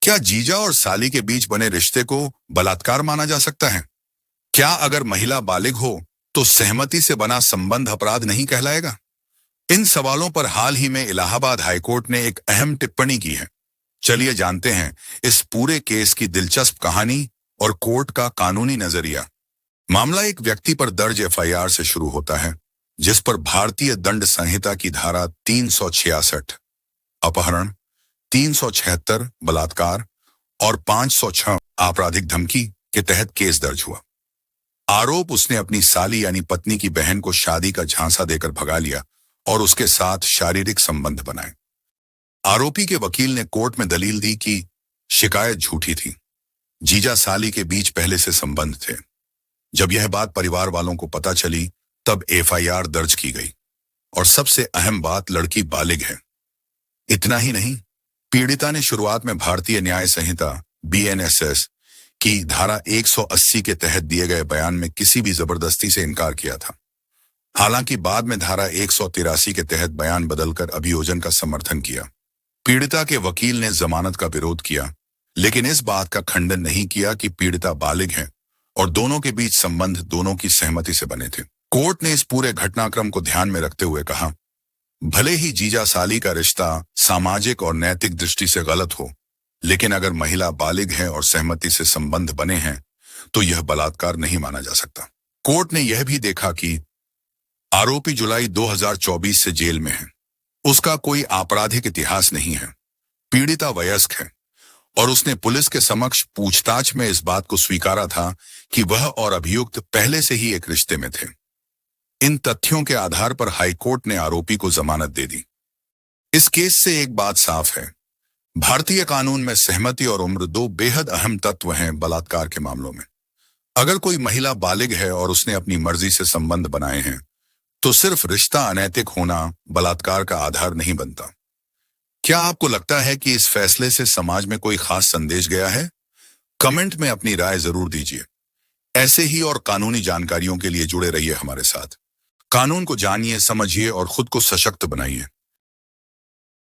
क्या जीजा और साली के बीच बने रिश्ते को बलात्कार माना जा सकता है? क्या अगर महिला बालिग हो तो सहमति से बना संबंध अपराध नहीं कहलाएगा? इन सवालों पर हाल ही में इलाहाबाद हाईकोर्ट ने एक अहम टिप्पणी की है। चलिए जानते हैं इस पूरे केस की दिलचस्प कहानी और कोर्ट का कानूनी नजरिया। मामला एक व्यक्ति पर दर्ज एफआईआर से शुरू होता है, जिस पर भारतीय दंड संहिता की धारा 366 अपहरण, 376 बलात्कार और 506 आपराधिक धमकी के तहत केस दर्ज हुआ। आरोप उसने अपनी साली यानी पत्नी की बहन को शादी का झांसा देकर भगा लिया और उसके साथ शारीरिक संबंध बनाए। आरोपी के वकील ने कोर्ट में दलील दी कि शिकायत झूठी थी। जीजा साली के बीच पहले से संबंध थे। जब यह बात परिवार वालों को पता चली तब एफआईआर दर्ज की गई और सबसे अहम बात, लड़की बालिग है। इतना ही नहीं, पीड़िता ने शुरुआत में भारतीय न्याय संहिता बीएनएसएस की धारा 180 के तहत दिए गए बयान में किसी भी जबरदस्ती से इनकार किया था। हालांकि बाद में धारा 183 के तहत बयान बदलकर अभियोजन का समर्थन किया। पीड़िता के वकील ने जमानत का विरोध किया, लेकिन इस बात का खंडन नहीं किया कि पीड़िता बालिग है और दोनों के बीच संबंध दोनों की सहमति से बने थे। कोर्ट ने इस पूरे घटनाक्रम को ध्यान में रखते हुए कहा, भले ही जीजा साली का रिश्ता सामाजिक और नैतिक दृष्टि से गलत हो, लेकिन अगर महिला बालिग है और सहमति से संबंध बने हैं तो यह बलात्कार नहीं माना जा सकता। कोर्ट ने यह भी देखा कि आरोपी जुलाई 2024 से जेल में है। उसका कोई आपराधिक इतिहास नहीं है। पीड़िता वयस्क है और उसने पुलिस के समक्ष पूछताछ में इस बात को स्वीकारा था कि वह और अभियुक्त पहले से ही एक रिश्ते में थे। इन तथ्यों के आधार पर हाईकोर्ट ने आरोपी को जमानत दे दी। इस केस से एक बात साफ है, भारतीय कानून में सहमति और उम्र दो बेहद अहम तत्व हैं बलात्कार के मामलों में। अगर कोई महिला बालिग है और उसने अपनी मर्जी से संबंध बनाए हैं तो सिर्फ रिश्ता अनैतिक होना बलात्कार का आधार नहीं बनता। क्या आपको लगता है कि इस फैसले से समाज में कोई खास संदेश गया है? कमेंट में अपनी राय जरूर दीजिए। ऐसे ही और कानूनी जानकारियों के लिए जुड़े रहिए हमारे साथ। कानून को जानिए, समझिए और खुद को सशक्त बनाइए।